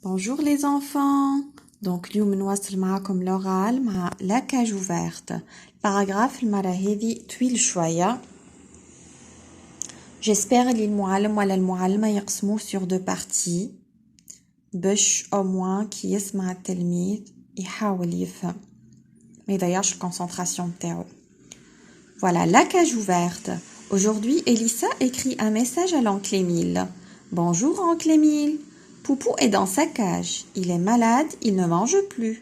Bonjour les enfants. Donc اليوم نواصل معكم l'oral مع la cage ouverte. Paragraphe المرة هذه طويل شوية. J'espère اللي المعلم ولا المعلمة يقسموه sur deux parties باش au moins كي يسمع التلميذ يحاول يفهم ما يضيعش الكونسنتراسيون تاعو. Voilà, la cage ouverte. Aujourd'hui, Elissa écrit un message à l'oncle Émile. Bonjour, oncle Émile. Poupou est dans sa cage. Il est malade, il ne mange plus.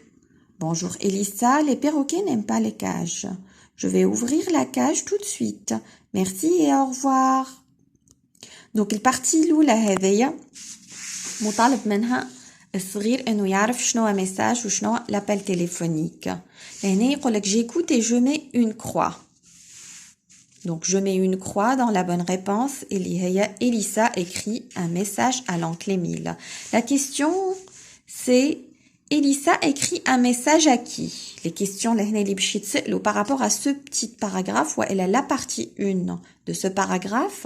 Bonjour, Elissa. Les perroquets n'aiment pas les cages. Je vais ouvrir la cage tout de suite. Merci et au revoir. Donc, البارتي الأولى هذيا مطالب منها الصغير إنه يعرف شنو ميساج وشنو لابيل تليفونيك. لهنا يقولك j'écoute et je mets une croix. Donc, je mets une croix dans la bonne réponse. Elissa écrit un message à l'oncle Émile. La question, c'est Elissa écrit un message à qui? Les questions par rapport à ce petit paragraphe, elle a la partie 1 de ce paragraphe.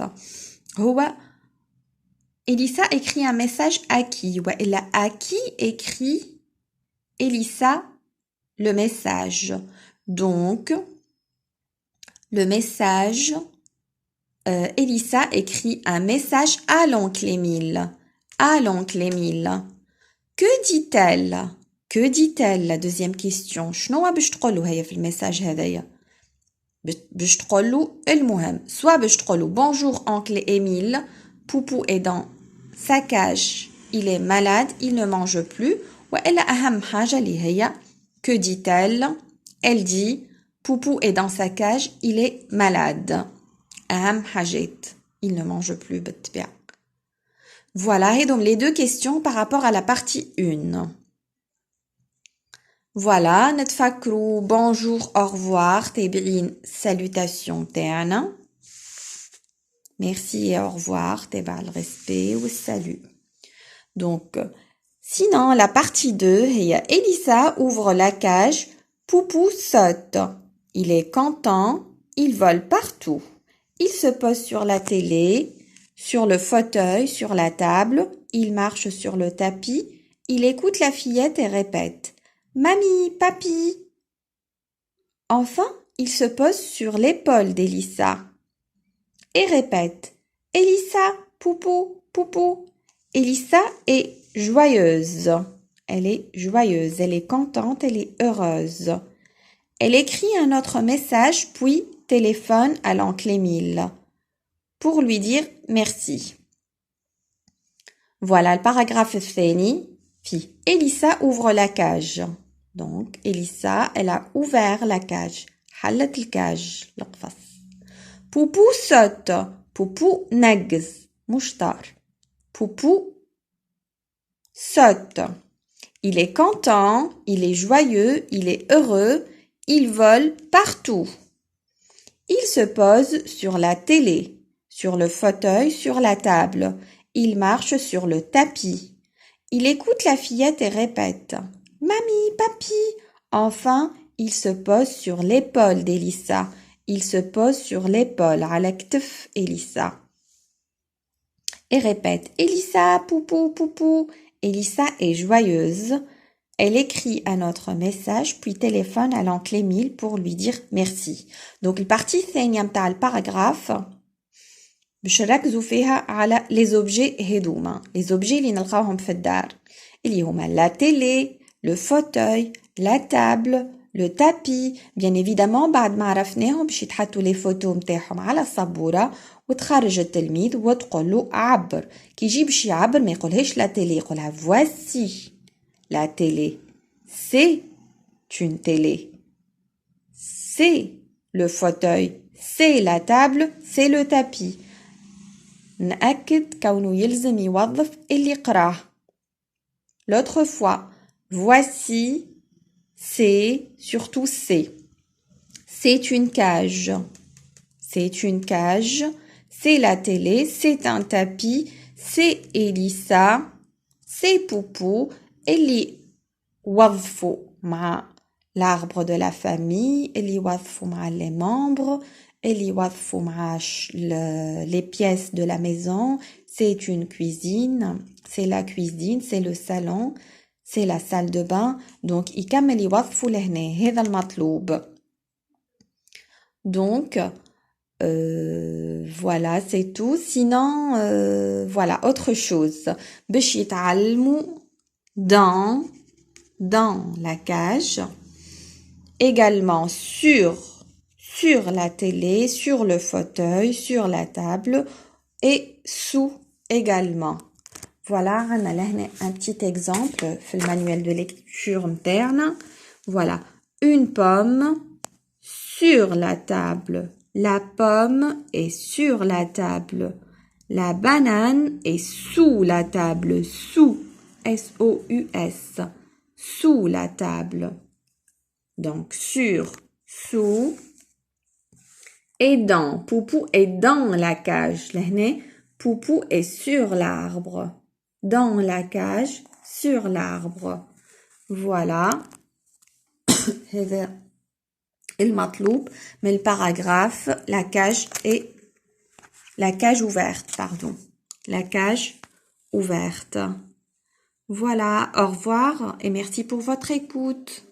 Elissa écrit un message à qui? Elle a à qui écrit Elissa le message. Donc, le message, Elissa écrit un message à l'oncle Émile. À l'oncle Émile. Que dit-elle? Que dit-elle? La deuxième question. شنو باش تقولوا هي في المساج هذايا؟ باش تقولوا المهم. Soit باش تقولوا bonjour oncle Émile. Poupou est dans sa cage. Il est malade, il ne mange plus. وإلا أهم حاجة اللي هي que dit-elle? Elle dit Poupou est dans sa cage, il est malade. أهم حاجات. Il ne mange plus بالطبيعة. Voilà, et donc les deux questions par rapport à la partie 1. Voilà, نتفكروا bonjour, au revoir, تابعين salutation تاعنا. Merci et au revoir, تابع le respect ou le salut. Donc, sinon, la partie 2, Elissa ouvre la cage, Poupou saute. Il est content, il vole partout. Il se pose sur la télé, sur le fauteuil, sur la table. Il marche sur le tapis. Il écoute la fillette et répète « Mamie, papi !» Enfin, il se pose sur l'épaule d'Elissa et répète « Elissa, poupou, poupou !» Elissa est joyeuse. Elle est joyeuse, elle est contente, elle est heureuse. Elle écrit un autre message, puis téléphone à l'oncle Émile pour lui dire merci. Voilà le paragraphe الثاني. Elissa ouvre la cage. Donc, Elissa, elle a ouvert la cage. حلت الكاج القفص. Poupou saute. Poupou نقز. مشطار. Poupou saute. Il est content, il est joyeux, il est heureux. Il vole partout. Il se pose sur la télé, sur le fauteuil, sur la table. Il marche sur le tapis. Il écoute la fillette et répète « Mamie, papi !» Enfin, il se pose sur l'épaule d'Elissa. Il se pose sur l'épaule, على كتف Elissa. Et répète « Elissa, poupou, poupou !» Elissa est joyeuse. Elle écrit un autre message, puis téléphone à l'oncle Émile pour lui dire merci. Donc, البارتي الثانية متاع الباراجراف باش نركزوا فيها على les objets هذوما. Les objets اللي نلقاوهم في الدار. اللي هما la télé, le fauteuil, la table, le tapis. Bien évidemment, بعد ما عرفناهم باش يتحطوا les photos متاعهم على السبورة وتخرج التلميذ وتقول له عبر. كي يجي باش يعبر ما يقولهاش la télé, يقولها voici. La télé, c'est une télé. C'est le fauteuil, c'est la table, c'est le tapis. نأكد كونه يلزم يوظف اللي قراه. L'autre fois, voici, c'est, surtout c'est. C'est une cage. C'est une cage. C'est la télé, c'est un tapis, c'est Elissa, c'est Poupou. اللي وظفوا مع l'arbre de la famille, اللي وظفوا مع les membres, اللي وظفوا مع les pièces de la maison, c'est une cuisine, c'est la cuisine, c'est le salon, c'est la salle de bain. Donc يكمل يوظفوا لهنا هذا المطلوب. Donc voilà, c'est tout. Sinon, voilà, autre chose. باش يتعلموا dans la cage. Également sur la télé, sur le fauteuil, sur la table et sous également. Voilà, on a là un petit exemple في manuel de lecture interne. Voilà, une pomme sur la table. La pomme est sur la table. La banane est sous la table. Sous, S-O-U-S. Sous la table. Donc, sur, sous. Et dans. Poupou est dans la cage. Lehne, Poupou est sur l'arbre. Dans la cage, sur l'arbre. Voilà. المطلوب من الباراgraphe la cage ouverte, pardon. La cage ouverte. Voilà, au revoir et merci pour votre écoute.